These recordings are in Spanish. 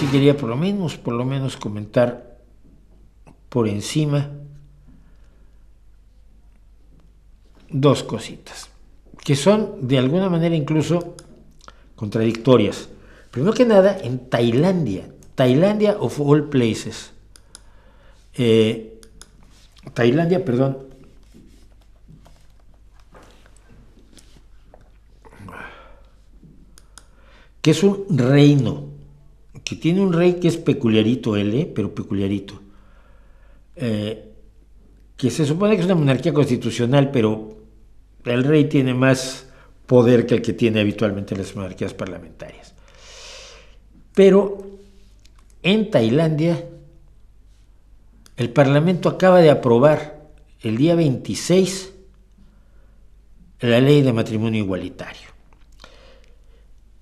sí quería por lo menos comentar por encima dos cositas, que son de alguna manera incluso contradictorias. Primero que nada, en Tailandia of all places, Tailandia, perdón, que es un reino, que tiene un rey que es peculiarito pero peculiarito, que se supone que es una monarquía constitucional, pero el rey tiene más poder que el que tiene habitualmente las monarquías parlamentarias. Pero en Tailandia, el Parlamento acaba de aprobar el día 26 la ley de matrimonio igualitario.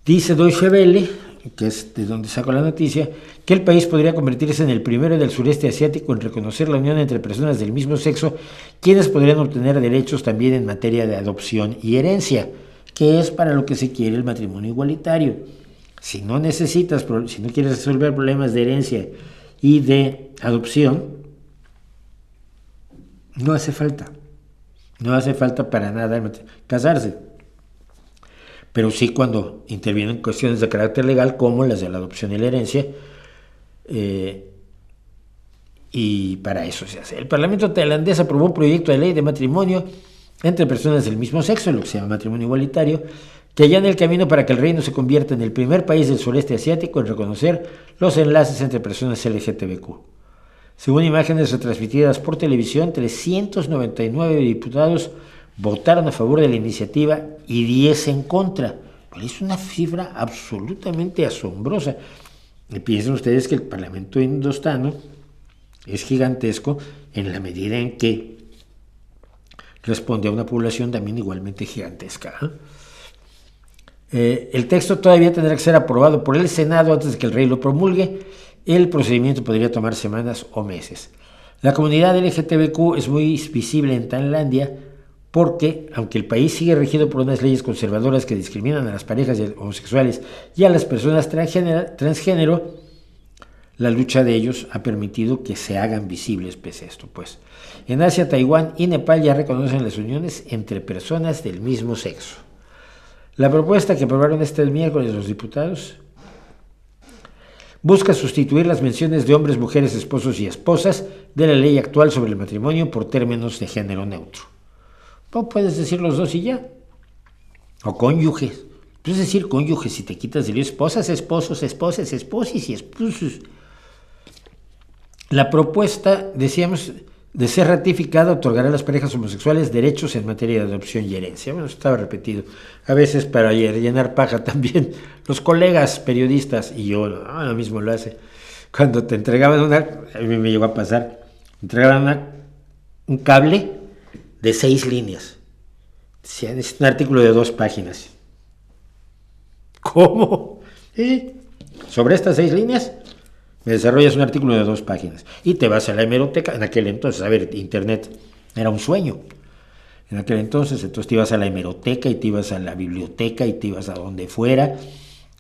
Dice Deutsche Welle, que es de donde saco la noticia, que el país podría convertirse en el primero del sureste asiático en reconocer la unión entre personas del mismo sexo, quienes podrían obtener derechos también en materia de adopción y herencia, que es para lo que se quiere el matrimonio igualitario. Si no quieres resolver problemas de herencia y de adopción, no hace falta para nada casarse. Pero sí cuando intervienen cuestiones de carácter legal como las de la adopción y la herencia, y para eso se hace. El Parlamento tailandés aprobó un proyecto de ley de matrimonio entre personas del mismo sexo, lo que se llama matrimonio igualitario, que allana el camino para que el reino se convierta en el primer país del sureste asiático en reconocer los enlaces entre personas LGTBQ. Según imágenes retransmitidas por televisión, 399 diputados votaron a favor de la iniciativa y 10 en contra. Es una cifra absolutamente asombrosa. Y piensen ustedes que el Parlamento indostano es gigantesco en la medida en que responde a una población también igualmente gigantesca. El texto todavía tendrá que ser aprobado por el Senado antes de que el rey lo promulgue. El procedimiento podría tomar semanas o meses. La comunidad LGTBQ es muy visible en Tailandia porque, aunque el país sigue regido por unas leyes conservadoras que discriminan a las parejas homosexuales y a las personas transgénero, la lucha de ellos ha permitido que se hagan visibles pese a esto. En Asia, Taiwán y Nepal ya reconocen las uniones entre personas del mismo sexo. La propuesta que aprobaron este miércoles los diputados busca sustituir las menciones de hombres, mujeres, esposos y esposas de la ley actual sobre el matrimonio por términos de género neutro. No puedes decir los dos y ya. O cónyuges. Puedes decir cónyuges si te quitas de esposas, esposos, esposas, esposis y esposos. La propuesta, decíamos, de ser ratificada otorgará a las parejas homosexuales derechos en materia de adopción y herencia. Bueno, estaba repetido. A veces para llenar paja también los colegas periodistas, y yo lo mismo lo hace, cuando te entregaban a mí me llegó a pasar, entregaban un cable de 6 líneas. Decían, es un artículo de 2 páginas. ¿Cómo? Sobre estas 6 líneas me desarrollas un artículo de 2 páginas y te vas a la hemeroteca. En aquel entonces, internet era un sueño. En aquel entonces te ibas a la hemeroteca y te ibas a la biblioteca y te ibas a donde fuera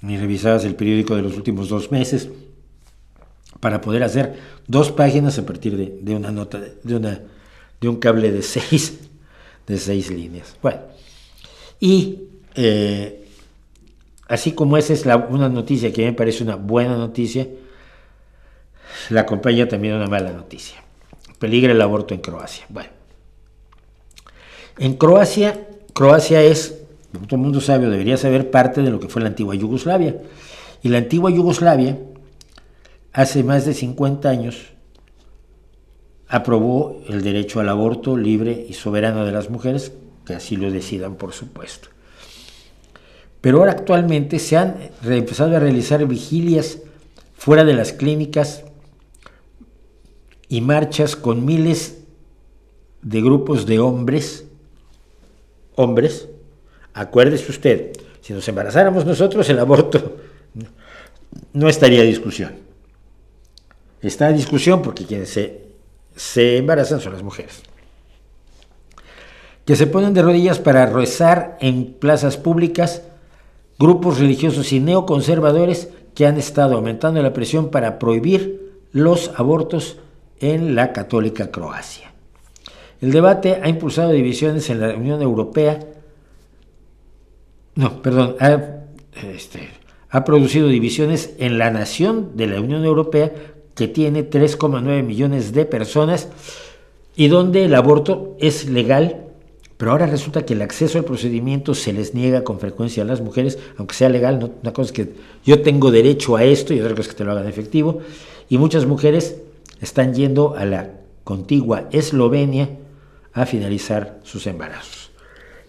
y revisabas el periódico de los últimos 2 meses para poder hacer 2 páginas a partir de una nota, de un cable de 6 líneas. Bueno, y así como esa es una noticia que me parece una buena noticia, la acompaña también una mala noticia. Peligra el aborto en Croacia. Bueno, en Croacia es, como todo el mundo sabe o debería saber, parte de lo que fue la antigua Yugoslavia. Y la antigua Yugoslavia, hace más de 50 años, aprobó el derecho al aborto libre y soberano de las mujeres, que así lo decidan, por supuesto. Pero ahora actualmente se han empezado a realizar vigilias fuera de las clínicas y marchas con miles de grupos de hombres. Acuérdese usted, si nos embarazáramos nosotros, el aborto no estaría a discusión. Está a discusión porque quienes se embarazan son las mujeres, que se ponen de rodillas para rezar en plazas públicas, grupos religiosos y neoconservadores que han estado aumentando la presión para prohibir los abortos en la católica Croacia. El debate ha impulsado divisiones en la Unión Europea, ha producido divisiones en la nación de la Unión Europea, que tiene 3,9 millones de personas y donde el aborto es legal, pero ahora resulta que el acceso al procedimiento se les niega con frecuencia a las mujeres, aunque sea legal, ¿no? Una cosa es que yo tengo derecho a esto y otra cosa es que te lo hagan efectivo, y muchas mujeres están yendo a la contigua Eslovenia a finalizar sus embarazos.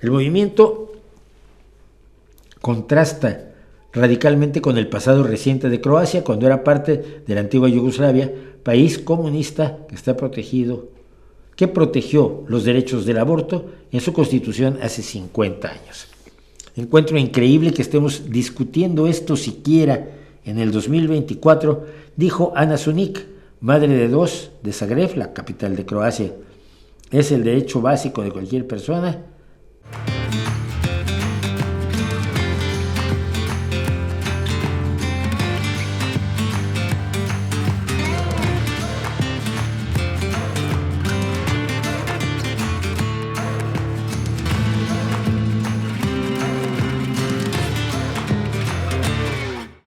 El movimiento contrasta radicalmente con el pasado reciente de Croacia, cuando era parte de la antigua Yugoslavia, país comunista que protegió los derechos del aborto en su constitución hace 50 años. Encuentro increíble que estemos discutiendo esto siquiera en el 2024, dijo Ana Sunic, madre de 2 de Zagreb, la capital de Croacia. Es el derecho básico de cualquier persona